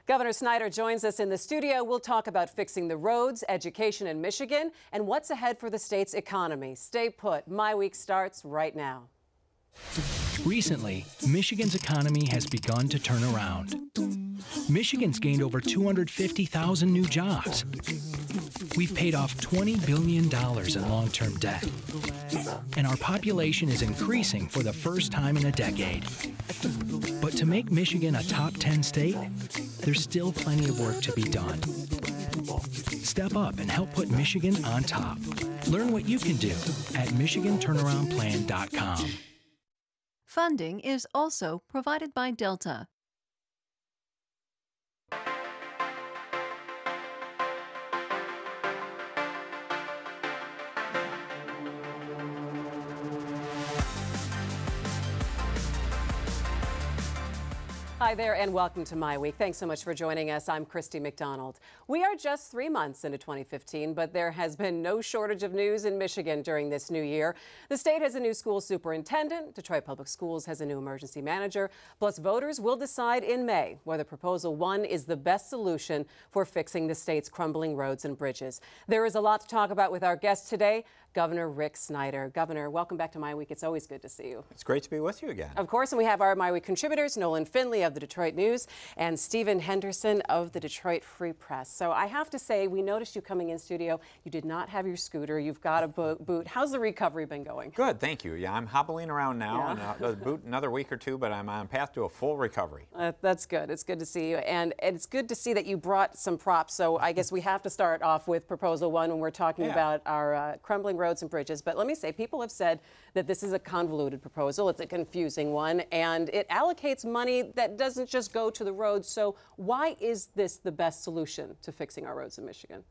Governor Snyder joins us in the studio. We'll talk about fixing the roads, education in Michigan, and what's ahead for the state's economy. Stay put. My Week starts right now. Recently, Michigan's economy has begun to turn around. Michigan's gained over 250,000 new jobs. We've paid off $20 billion in long-term debt. And our population is increasing for the first time in a decade. But to make Michigan a top 10 state, there's still plenty of work to be done. Step up and help put Michigan on top. Learn what you can do at MichiganTurnaroundPlan.com. Funding is also provided by Delta. Hi there and welcome to My Week. Thanks so much for joining us. I'm Christy McDonald. We are just 3 months into 2015, but there has been no shortage of news in Michigan during this new year. The state has a new school superintendent. Detroit Public Schools has a new emergency manager. Plus, voters will decide in May whether Proposal 1 is the best solution for fixing the state's crumbling roads and bridges. There is a lot to talk about with our guest today, Governor Rick Snyder. Governor, welcome back to My Week. It's always good to see you. It's great to be with you again. Of course, and we have our My Week contributors, Nolan Finley of the Detroit News and Stephen Henderson of the Detroit Free Press. So I have to say, we noticed you coming in studio. You did not have your scooter. You've got a boot. How's the recovery been going? Good, thank you. Yeah, I'm hobbling around now, and boot another week or two, but I'm on path to a full recovery. That's good. It's good to see you, and it's good to see that you brought some props. So I guess we have to start off with Proposal 1 when we're talking about our crumbling roads and bridges. But let me say, people have said that this is a convoluted proposal. It's a confusing one, and it allocates money that doesn't just go to the roads. So why is this the best solution to fixing our roads in Michigan?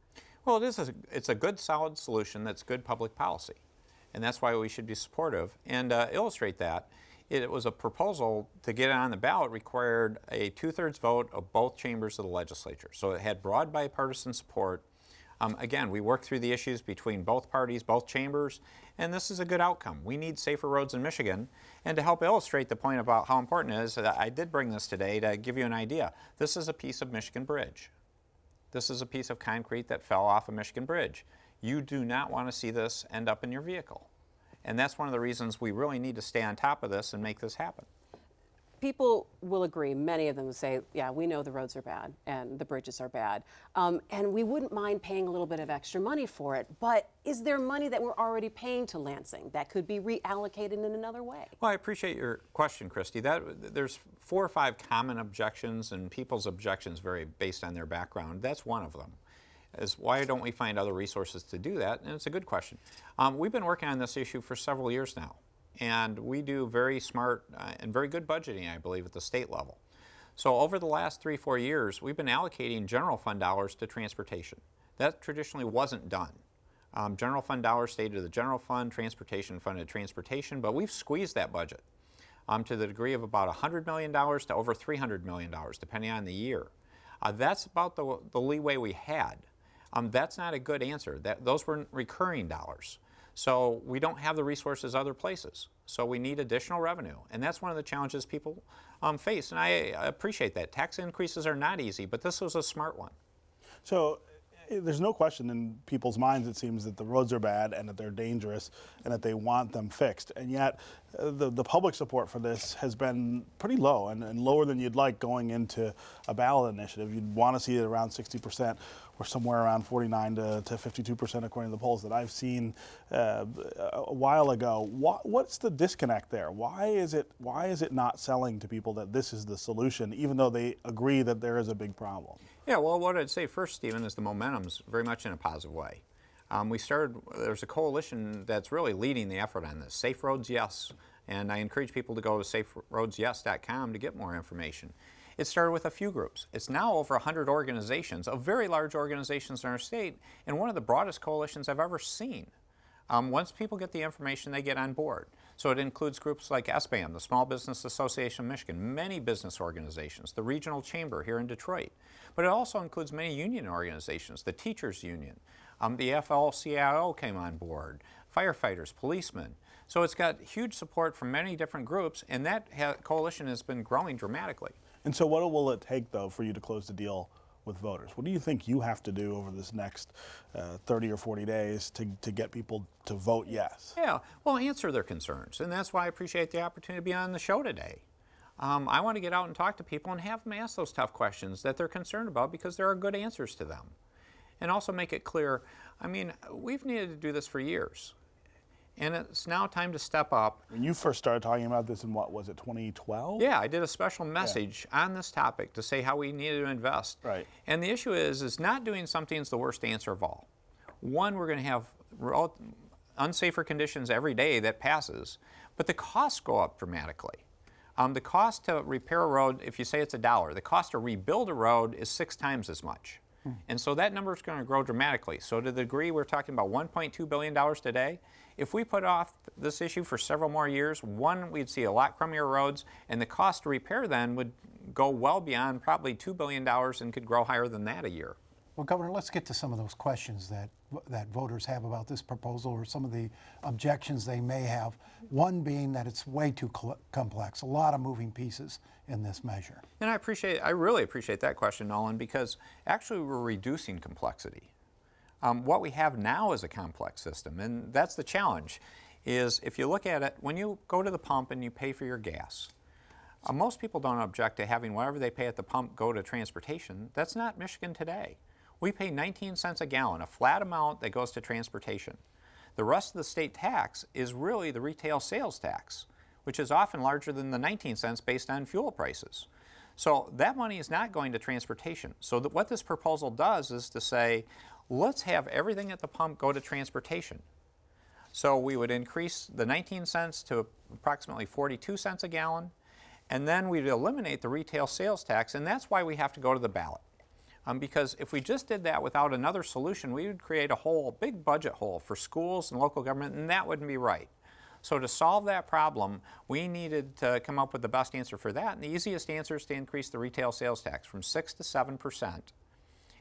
Well, it's a good, solid solution that's good public policy, and that's why we should be supportive. And illustrate that, it was a proposal to get it on the ballot required a 2/3 vote of both chambers of the legislature. So it had broad bipartisan support. Again, we worked through the issues between both parties, both chambers, and this is a good outcome. We need safer roads in Michigan. And to help illustrate the point about how important it is, I did bring this today to give you an idea. This is a piece of Michigan bridge. This is a piece of concrete that fell off a Michigan bridge. You do not want to see this end up in your vehicle. And that's one of the reasons we really need to stay on top of this and make this happen. People will agree, many of them will say, yeah, we know the roads are bad and the bridges are bad, and we wouldn't mind paying a little bit of extra money for it, but is there money that we're already paying to Lansing that could be reallocated in another way? Well, I appreciate your question, Christy. There's 4 or 5 common objections, and people's objections vary based on their background. That's one of them. Is why don't we find other resources to do that? And it's a good question. We've been working on this issue for several years now. And we do very smart and very good budgeting, I believe, at the state level. So over the last 3-4 years, we've been allocating general fund dollars to transportation. That traditionally wasn't done. General fund dollars stayed to the general fund, transportation funded transportation, but we've squeezed that budget to the degree of about $100 million to over $300 million, depending on the year. That's about the leeway we had. That's not a good answer. Those weren't recurring dollars. So we don't have the resources other places. So we need additional revenue. And that's one of the challenges people face. And I appreciate that. Tax increases are not easy, but this was a smart one. So there's no question in people's minds, it seems, that the roads are bad and that they're dangerous and that they want them fixed. And yet the public support for this has been pretty low and lower than you'd like going into a ballot initiative. You'd want to see it around 60%. We're somewhere around 49 to 52% according to the polls that I've seen a while ago. What's the disconnect there? Why is it not selling to people that this is the solution, even though they agree that there is a big problem? Yeah, well, what I'd say first, Stephen, is the momentum's very much in a positive way. There's a coalition that's really leading the effort on this. Safe Roads Yes, and I encourage people to go to saferoadsyes.com to get more information. It started with a few groups. It's now over 100 organizations, of very large organizations in our state, and one of the broadest coalitions I've ever seen. Once people get the information, they get on board. So it includes groups like SBAM, the Small Business Association of Michigan, many business organizations, the Regional Chamber here in Detroit. But it also includes many union organizations, the Teachers Union, the AFL-CIO came on board, firefighters, policemen. So it's got huge support from many different groups, and that coalition has been growing dramatically. And so what will it take, though, for you to close the deal with voters? What do you think you have to do over this next 30 or 40 days to get people to vote yes? Yeah, well, answer their concerns. And that's why I appreciate the opportunity to be on the show today. I want to get out and talk to people and have them ask those tough questions that they're concerned about, because there are good answers to them. And also make it clear, I mean, we've needed to do this for years. And it's now time to step up. When you first started talking about this in, what was it, 2012? Yeah, I did a special message on this topic to say how we needed to invest. Right. And the issue is not doing something is the worst answer of all. One, we're going to have unsafer conditions every day that passes, but the costs go up dramatically. The cost to repair a road, if you say it's $1, the cost to rebuild a road is 6 times as much. And so that number is going to grow dramatically. So to the degree we're talking about $1.2 billion today, if we put off this issue for several more years, one, we'd see a lot crummier roads, and the cost to repair then would go well beyond probably $2 billion and could grow higher than that a year. Well, Governor, let's get to some of those questions that voters have about this proposal, or some of the objections they may have. One being that it's way too complex, a lot of moving pieces in this measure. And I really appreciate that question, Nolan, because actually we're reducing complexity. What we have now is a complex system, and that's the challenge, is if you look at it, when you go to the pump and you pay for your gas, most people don't object to having whatever they pay at the pump go to transportation. That's not Michigan today. We pay 19 cents a gallon, a flat amount that goes to transportation. The rest of the state tax is really the retail sales tax, which is often larger than the 19 cents based on fuel prices. So that money is not going to transportation. So what this proposal does is to say, let's have everything at the pump go to transportation. So we would increase the 19 cents to approximately 42 cents a gallon, and then we'd eliminate the retail sales tax, and that's why we have to go to the ballot. Because if we just did that without another solution, we would create a big budget hole for schools and local government, and that wouldn't be right. So to solve that problem, we needed to come up with the best answer for that, and the easiest answer is to increase the retail sales tax from 6 to 7%.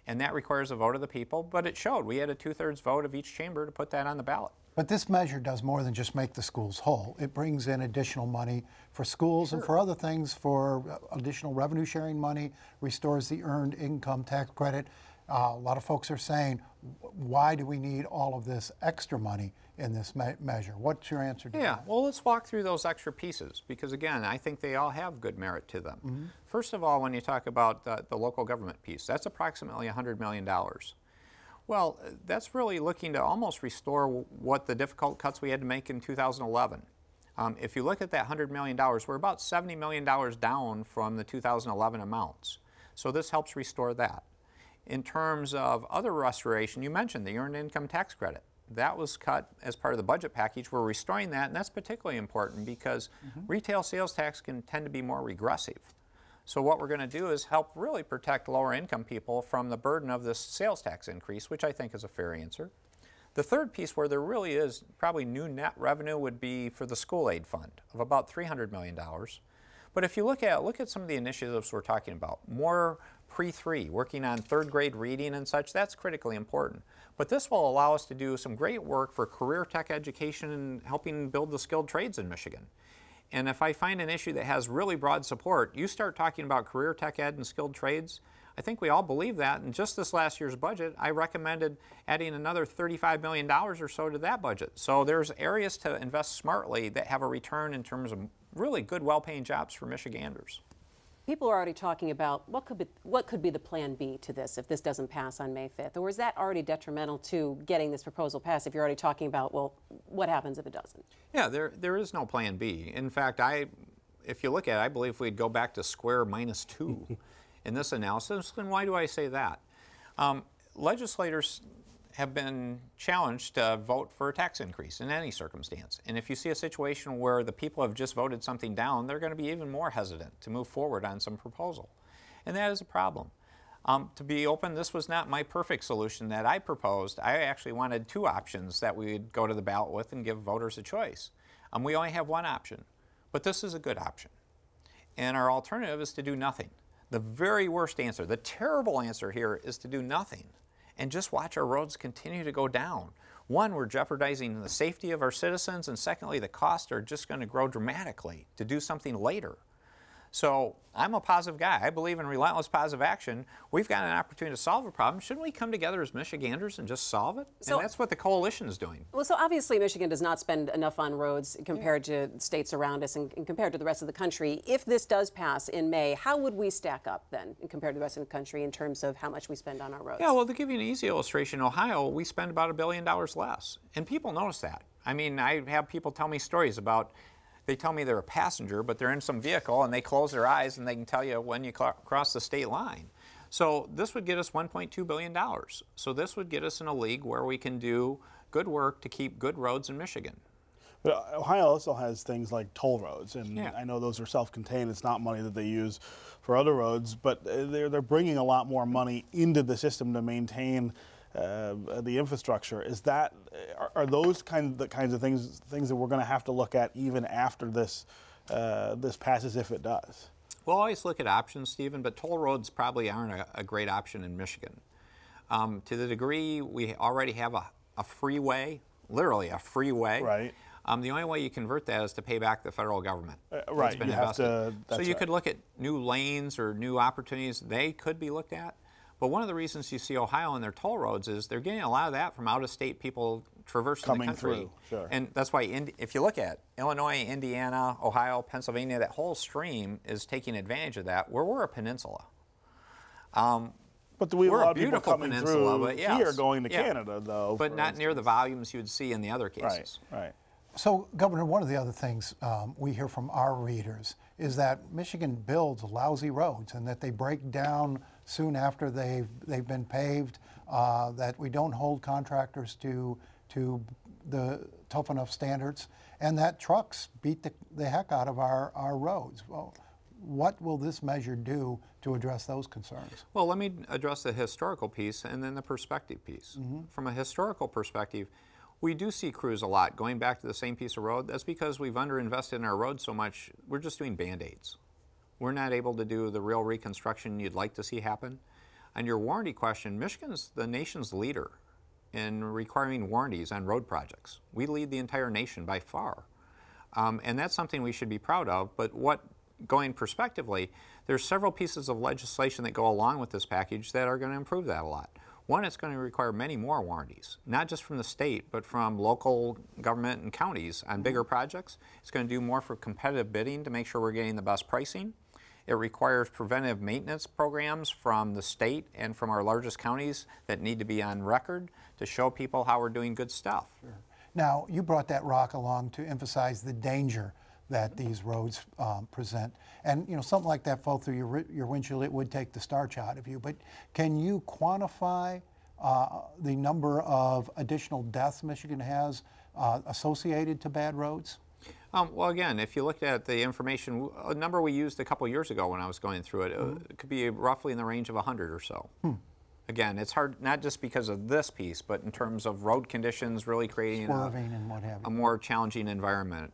And that requires a vote of the people, but it showed. We had a 2/3 vote of each chamber to put that on the ballot. But this measure does more than just make the schools whole. It brings in additional money for schools and for other things, for additional revenue sharing money, restores the earned income tax credit. A lot of folks are saying, why do we need all of this extra money in this measure? What's your answer to that? Yeah, well, let's walk through those extra pieces, because again, I think they all have good merit to them. First of all, when you talk about the local government piece, that's approximately $100 million. Well, that's really looking to almost restore what the difficult cuts we had to make in 2011. If you look at that $100 million, we're about $70 million down from the 2011 amounts. So this helps restore that. In terms of other restoration, you mentioned the earned income tax credit. That was cut as part of the budget package. We're restoring that, and that's particularly important because retail sales tax can tend to be more regressive. So what we're going to do is help really protect lower income people from the burden of this sales tax increase, which I think is a fair answer. The third piece where there really is probably new net revenue would be for the school aid fund of about $300 million. But if you look at some of the initiatives we're talking about, more pre-3, working on 3rd grade reading and such, that's critically important. But this will allow us to do some great work for career tech education and helping build the skilled trades in Michigan. And if I find an issue that has really broad support, you start talking about career tech ed and skilled trades, I think we all believe that. And just this last year's budget, I recommended adding another $35 million or so to that budget. So there's areas to invest smartly that have a return in terms of really good, well-paying jobs for Michiganders. People are already talking about what could be the plan B to this if this doesn't pass on May 5th, or is that already detrimental to getting this proposal passed if you're already talking about, well, what happens if it doesn't? Yeah, there is no plan B. In fact, if you look at it, I believe we'd go back to square -2 in this analysis. And why do I say that? Legislators have been challenged to vote for a tax increase in any circumstance. And if you see a situation where the people have just voted something down, they're going to be even more hesitant to move forward on some proposal. And that is a problem. To be open, this was not my perfect solution that I proposed. I actually wanted 2 options that we would go to the ballot with and give voters a choice. We only have 1 option, but this is a good option. And our alternative is to do nothing. The very worst answer, the terrible answer here, is to do nothing and just watch our roads continue to go down. One, we're jeopardizing the safety of our citizens, and secondly, the costs are just going to grow dramatically to do something later. So I'm a positive guy. I believe in relentless positive action. We've got an opportunity to solve a problem. Shouldn't we come together as Michiganders and just solve it? So, and that's what the coalition is doing. Well, so obviously Michigan does not spend enough on roads compared to states around us and compared to the rest of the country. If this does pass in May, how would we stack up then compared to the rest of the country in terms of how much we spend on our roads? Yeah, well, to give you an easy illustration, in Ohio, we spend about $1 billion less. And people notice that. I mean, I have people tell me stories about, they tell me they're a passenger, but they're in some vehicle and they close their eyes and they can tell you when you cross the state line. So this would get us $1.2 billion. So this would get us in a league where we can do good work to keep good roads in Michigan. But Ohio also has things like toll roads, and Yeah. I know those are self-contained. It's not money that they use for other roads, but they're bringing a lot more money into the system to maintain the infrastructure. Are those kinds of things that we're going to have to look at even after this passes, if it does? We'll always look at options, Stephen, but toll roads probably aren't a great option in Michigan. To the degree we already have a freeway, literally a freeway. Right. The only way you convert that is to pay back the federal government. Right. It's been You have invested. to. So you could look at new lanes or new opportunities. They could be looked at. But one of the reasons you see Ohio and their toll roads is they're getting a lot of that from out-of-state people traversing Coming the country. through, sure. And that's why if you look at Illinois, Indiana, Ohio, Pennsylvania, that whole stream is taking advantage of that, where we're a peninsula. But we have a We're lot a of people beautiful coming peninsula, through but yes, here going to yeah. Canada, though. But for not near the instance. volumes you would see in the other cases. Right. So, Governor, one of the other things we hear from our readers is that Michigan builds lousy roads and that they break down soon after they've been paved, that we don't hold contractors to the tough enough standards, and that trucks beat the heck out of our roads. Well, what will this measure do to address those concerns? Well, let me address the historical piece and then the perspective piece. From a historical perspective, we do see crews a lot going back to the same piece of road. That's because we've underinvested in our roads so much, we're just doing Band-Aids. We're not able to do the real reconstruction you'd like to see happen. On your warranty question, Michigan's the nation's leader in requiring warranties on road projects. We lead the entire nation by far. And that's something we should be proud of, but going prospectively, there's several pieces of legislation that go along with this package that are going to improve that a lot. One, it's going to require many more warranties, not just from the state, but from local government and counties on bigger projects. It's going to do more for competitive bidding to make sure we're getting the best pricing. It requires preventive maintenance programs from the state and from our largest counties that need to be on record to show people how we're doing good stuff. Sure. Now, you brought that rock along to emphasize the danger that these roads present. And something like that fall through your windshield, it would take the starch out of you. But can you quantify the number of additional deaths Michigan has associated to bad roads? Well, again, if you looked at the information, a number we used a couple years ago when I was going through it, it could be roughly in the range of 100 or so. Again, it's hard, not just because of this piece, but in terms of road conditions really creating Swerving and what have you. a more challenging environment.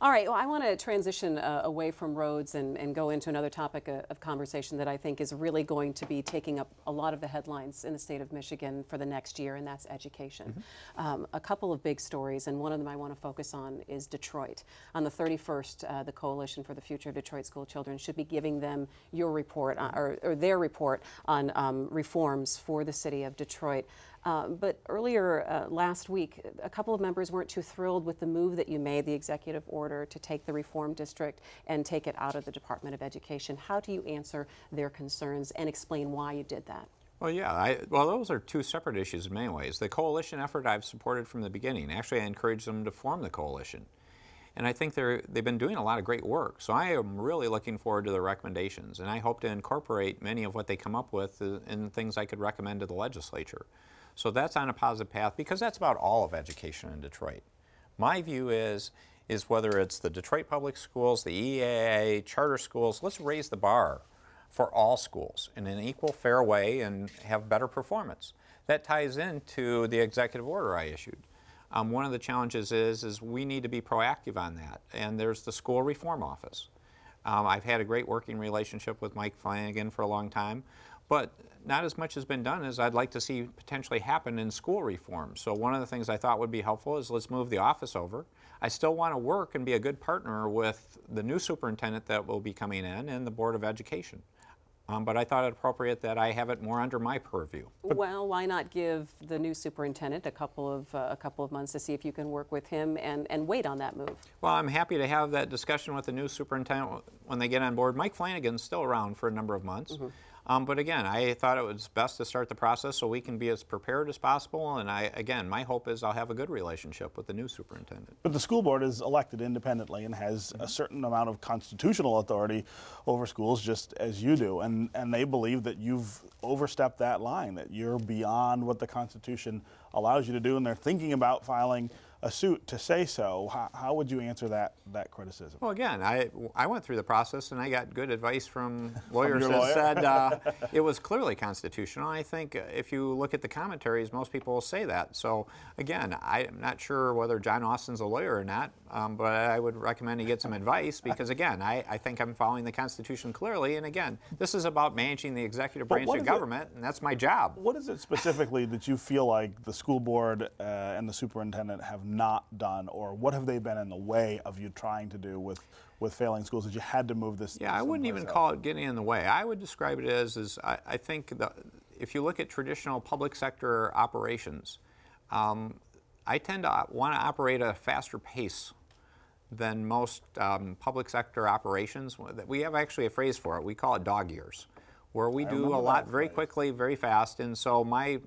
All right, well, I want to transition away from roads and go into another topic of conversation that I think is really going to be taking up a lot of the headlines in the state of Michigan for the next year, and that's education. A couple of big stories, and one of them I want to focus on is Detroit. On the 31st, the Coalition for the Future of Detroit School Children should be giving them your report, or their report on reforms for the city of Detroit. But earlier last week, a couple of members weren't too thrilled with the move that you made, the executive order to take the reform district and take it out of the Department of Education. How do you answer their concerns and explain why you did that? Well, yeah, well, those are two separate issues in many ways. The coalition effort I've supported from the beginning. Actually, I encouraged them to form the coalition. And I think they've been doing a lot of great work. So I am really looking forward to their recommendations. And I hope to incorporate many of what they come up with in things I could recommend to the legislature. So that's on a positive path because that's about all of education in Detroit. My view is whether it's the Detroit Public Schools, the EAA, charter schools, let's raise the bar for all schools in an equal, fair way and have better performance. That ties into the executive order I issued. One of the challenges is we need to be proactive on that, and there's the School Reform Office. I've had a great working relationship with Mike Flanagan for a long time, but not as much has been done as I'd like to see potentially happen in school reform. So one of the things I thought would be helpful is let's move the office over. I still want to work and be a good partner with the new superintendent that will be coming in and the Board of Education. But I thought it appropriate that I have it more under my purview. Well, why not give the new superintendent a couple of months to see if you can work with him and wait on that move? Well, I'm happy to have that discussion with the new superintendent when they get on board. Mike Flanagan's still around for a number of months. But again, I thought it was best to start the process so we can be as prepared as possible. And again, my hope is I'll have a good relationship with the new superintendent. But the school board is elected independently and has a certain amount of constitutional authority over schools, just as you do. And they believe that you've overstepped that line, that you're beyond what the Constitution allows you to do. And they're thinking about filing a suit to say so. How would you answer that criticism? Well, again, I went through the process and I got good advice from lawyers From your that lawyer? said it was clearly constitutional. I think if you look at the commentaries, most people will say that. So again, I'm not sure whether John Austin's a lawyer or not, but I would recommend he get some advice because again, I think I'm following the Constitution clearly. And again, this is about managing the executive branch of government, and that's my job. What is it specifically that you feel like the school board and the superintendent have not done, or what have they been in the way of you trying to do with failing schools that you had to move this? Yeah, I wouldn't even call it getting in the way. I would describe it as I think if you look at traditional public sector operations, I tend to want to operate at a faster pace than most public sector operations. We have actually a phrase for it. We call it dog years, where we do a lot very quickly, very fast. And so my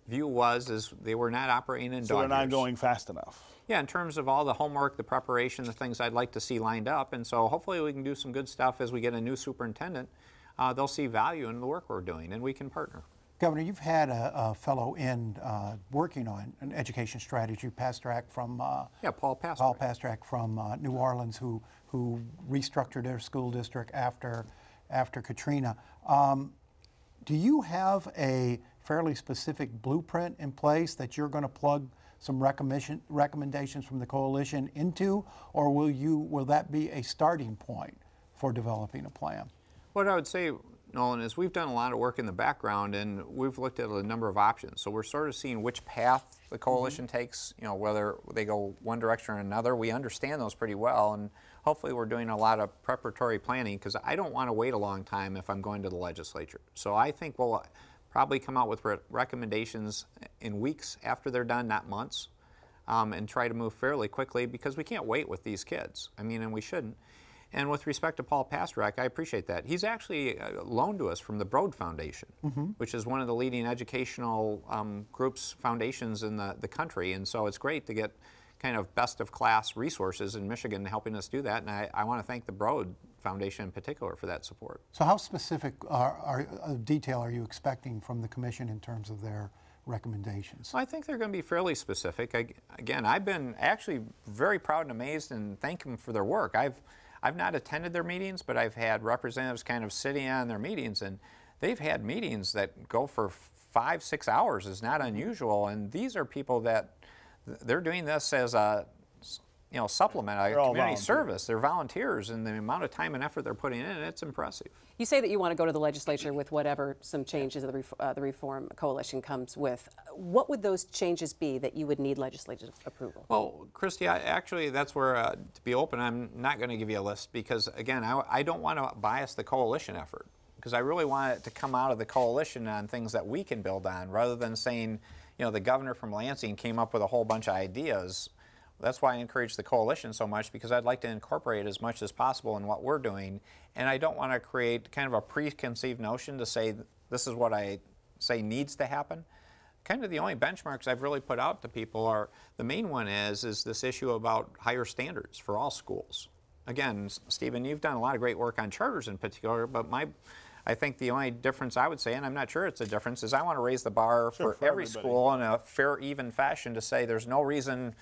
view is they were not operating in dog years. So they're not going fast enough. Yeah, in terms of all the homework, the preparation, the things I'd like to see lined up. And so hopefully we can do some good stuff as we get a new superintendent. They'll see value in the work we're doing, and we can partner. Governor, you've had a fellow working on an education strategy, Pasternak from Paul Pasternak. Paul Pasternak from New Orleans, who restructured their school district after Katrina. Do you have a fairly specific blueprint in place that you're going to plug some recommendations from the coalition into, or will that be a starting point for developing a plan? What I would say, Nolan, is we've done a lot of work in the background and we've looked at a number of options. So we're sort of seeing which path the coalition takes, whether they go one direction or another. We understand those pretty well, and hopefully we're doing a lot of preparatory planning because I don't want to wait a long time if I'm going to the legislature. So I think we'll probably come out with recommendations in weeks after they're done, not months, and try to move fairly quickly because we can't wait with these kids. And we shouldn't. And with respect to Paul Pasternak, I appreciate that. He's actually loaned to us from the Broad Foundation, which is one of the leading educational foundations in the country. And so it's great to get kind of best-of-class resources in Michigan helping us do that. And I want to thank the Broad Foundation in particular for that support. So how specific detail are you expecting from the commission in terms of their recommendations? Well, I think they're going to be fairly specific. Again, I've been actually very proud and amazed and thank them for their work. I've not attended their meetings, but I've had representatives kind of sitting on their meetings, and they've had meetings that go for 5-6 hours is not unusual. And these are people that they're doing this as a supplement, a community service. They're volunteers, and the amount of time and effort they're putting in, it's impressive. You say that you want to go to the legislature with whatever some changes of the Reform Coalition comes with. What would those changes be that you would need legislative approval? Well, Christy, actually, that's where, to be open, I'm not going to give you a list because, again, I don't want to bias the coalition effort because I really want it to come out of the coalition on things that we can build on rather than saying, the governor from Lansing came up with a whole bunch of ideas. That's why I encourage the coalition so much, because I'd like to incorporate as much as possible in what we're doing, and I don't want to create kind of a preconceived notion to say this is what I say needs to happen. Kind of the only benchmarks I've really put out to people are, the main one is this issue about higher standards for all schools. Again, Stephen, you've done a lot of great work on charters in particular, but I think the only difference I would say, and I'm not sure it's a difference, is I want to raise the bar for every school in a fair, even fashion to say there's no reason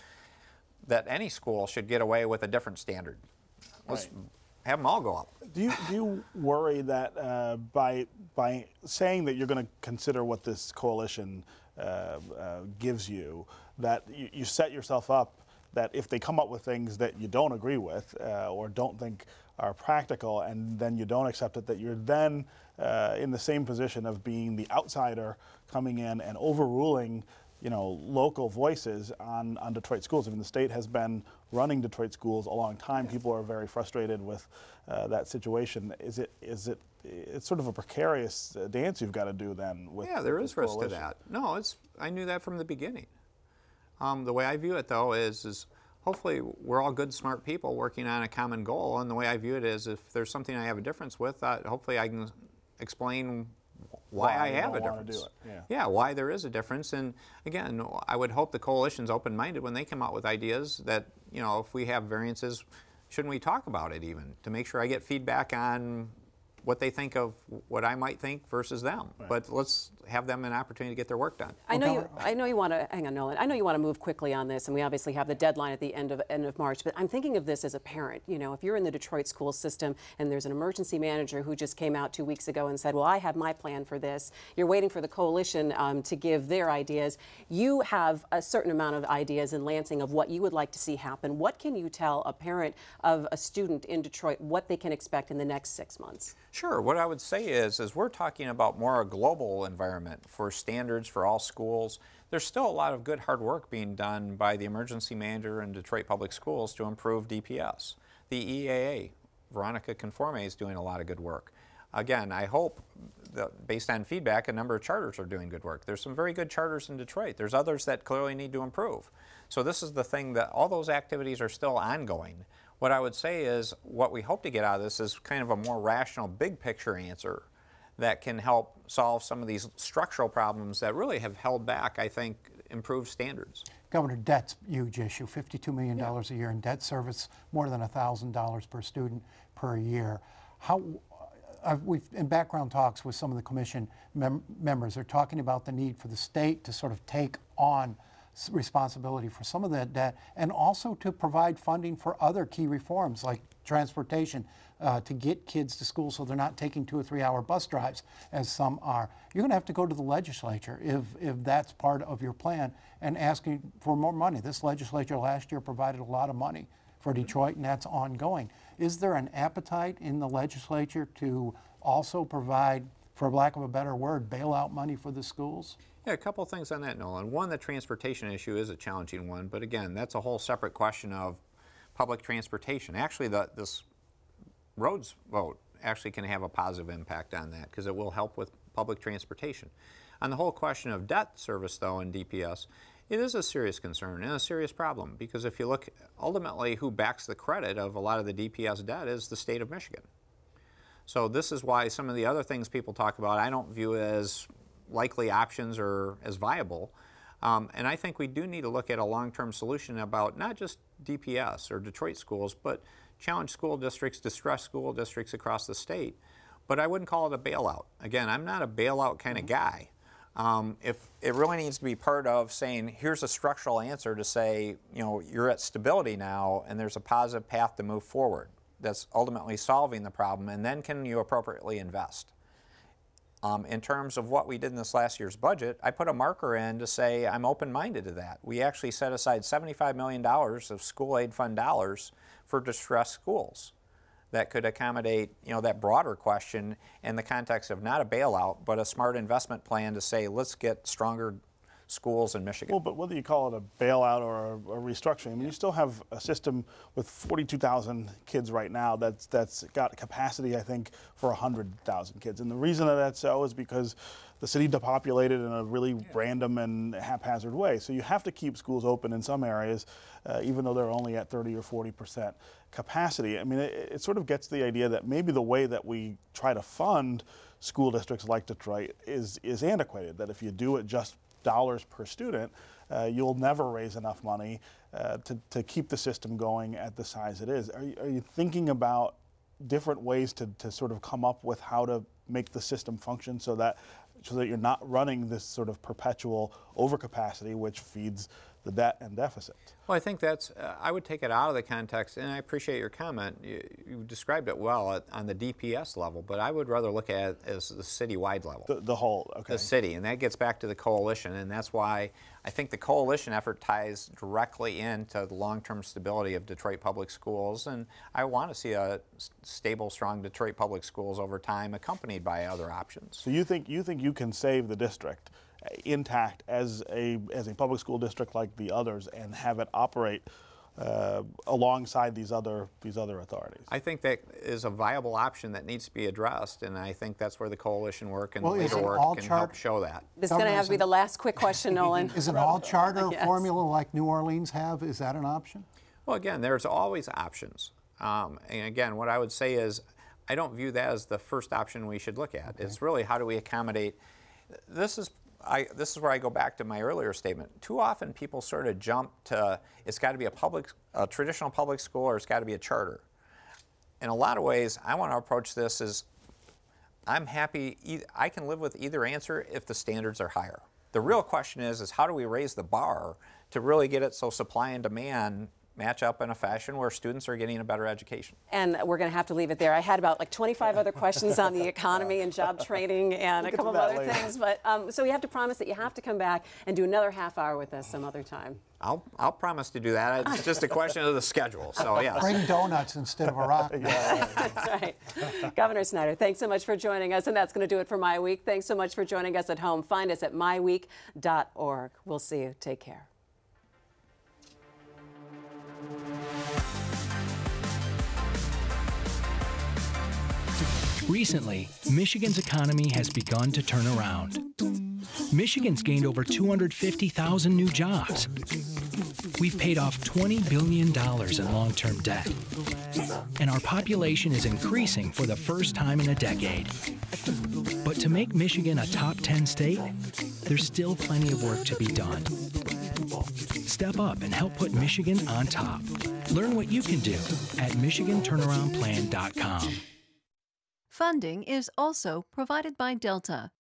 that any school should get away with a different standard. Let's have them all go up. Do you worry that by saying that you're going to consider what this coalition gives you, that you set yourself up that if they come up with things that you don't agree with or don't think are practical, and then you don't accept it, that you're then in the same position of being the outsider coming in and overruling local voices on Detroit schools. I mean, the state has been running Detroit schools a long time. People are very frustrated with that situation. It's sort of a precarious dance you've got to do then with there is risk to coalition. that. No, I knew that from the beginning. The way I view it, though, is hopefully we're all good, smart people working on a common goal, and the way I view it is if there's something I have a difference with, hopefully I can explain why I have a difference. Yeah, why there is a difference. And again, I would hope the coalition's open-minded when they come out with ideas that, if we have variances, shouldn't we talk about it even to make sure I get feedback on what they think of what I might think versus them. Right. But let's have them an opportunity to get their work done. I know you want to hang on, Nolan. I know you want to move quickly on this, and we obviously have the deadline at the end of March. But I'm thinking of this as a parent. If you're in the Detroit school system and there's an emergency manager who just came out 2 weeks ago and said, "Well, I have my plan for this." You're waiting for the coalition to give their ideas. You have a certain amount of ideas in Lansing of what you would like to see happen. What can you tell a parent of a student in Detroit what they can expect in the next 6 months? Sure. What I would say is we're talking about more a global environment for standards for all schools. There's still a lot of good hard work being done by the emergency manager in Detroit Public Schools to improve DPS. The EAA, Veronica Conforme, is doing a lot of good work. Again, I hope that based on feedback, a number of charters are doing good work. There's some very good charters in Detroit. There's others that clearly need to improve. So this is the thing that all those activities are still ongoing. What I would say is what we hope to get out of this is kind of a more rational, big picture answer that can help solve some of these structural problems that really have held back, I think, improved standards. Governor, debt's a huge issue. $52 million a year in debt service, more than $1,000 per student per year. We've in background talks with some of the commission members, they're talking about the need for the state to sort of take on responsibility for some of that debt, and also to provide funding for other key reforms like transportation to get kids to school so they're not taking 2 or 3 hour bus drives as some are. You're going to have to go to the legislature if that's part of your plan and asking for more money. This legislature last year provided a lot of money for Detroit, and that's ongoing. Is there an appetite in the legislature to also provide, for lack of a better word, bailout money for the schools? Yeah, a couple of things on that, Nolan. One, the transportation issue is a challenging one, but again, that's a whole separate question of public transportation. Actually, this roads vote actually can have a positive impact on that because it will help with public transportation. On the whole question of debt service, though, in DPS, it is a serious concern and a serious problem because if you look, ultimately, who backs the credit of a lot of the DPS debt is the state of Michigan. So this is why some of the other things people talk about I don't view as likely options or as viable. And I think we do need to look at a long-term solution about not just DPS or Detroit schools, but challenged school districts, distressed school districts across the state. But I wouldn't call it a bailout. Again, I'm not a bailout kind of guy. If it really needs to be part of saying, here's a structural answer to say, you're at stability now and there's a positive path to move forward that's ultimately solving the problem, and then can you appropriately invest? In terms of what we did in this last year's budget, I put a marker in to say I'm open-minded to that. We actually set aside $75 million of school aid fund dollars for distressed schools that could accommodate, that broader question in the context of not a bailout, but a smart investment plan to say, let's get stronger schools in Michigan. Well, but whether you call it a bailout or a restructuring, I mean, you still have a system with 42,000 kids right now that's got capacity, I think, for 100,000 kids. And the reason that that's so is because the city depopulated in a really random and haphazard way. So you have to keep schools open in some areas, even though they're only at 30 or 40% capacity. I mean, it sort of gets the idea that maybe the way that we try to fund school districts like Detroit is antiquated, that if you do it just dollars per student, you'll never raise enough money to keep the system going at the size it is. Are you thinking about different ways to sort of come up with how to make the system function so that you're not running this sort of perpetual overcapacity which feeds the debt and deficit? Well, I think that's, I would take it out of the context, and I appreciate your comment. You described it well on the DPS level, but I would rather look at it as the citywide level. The whole, okay. The city, and that gets back to the coalition, and that's why I think the coalition effort ties directly into the long-term stability of Detroit Public Schools, and I want to see a stable, strong Detroit Public Schools over time accompanied by other options. So you think you can save the district intact as a public school district like the others and have it operate alongside these other authorities? I think that is a viable option that needs to be addressed, and I think that's where the coalition work and Well, is leader it work all can chart- help show that. This is going to have to be the last quick question, Nolan. Is an all-charter Yes. formula like New Orleans have? Is that an option? Well, again, there's always options. And again, what I would say is I don't view that as the first option we should look at. It's really how do we accommodate. This is where I go back to my earlier statement. Too often people sort of jump to it's got to be a traditional public school or it's got to be a charter. In a lot of ways, I want to approach this as I'm happy, I can live with either answer if the standards are higher. The real question is how do we raise the bar to really get it so supply and demand match up in a fashion where students are getting a better education. And we're going to have to leave it there. I had about like 25 other questions on the economy and job training and a couple of other things. But so we have to promise that you have to come back and do another half hour with us some other time. I'll promise to do that. It's just a question of the schedule. So yes. Bring donuts instead of a rock. That's right. Governor Snyder, thanks so much for joining us. And that's going to do it for My Week. Thanks so much for joining us at home. Find us at MiWeek.org. We'll see you. Take care. Recently, Michigan's economy has begun to turn around. Michigan's gained over 250,000 new jobs. We've paid off $20 billion in long-term debt. And our population is increasing for the first time in a decade. But to make Michigan a top 10 state, there's still plenty of work to be done. Step up and help put Michigan on top. Learn what you can do at MichiganTurnaroundPlan.com. Funding is also provided by Delta.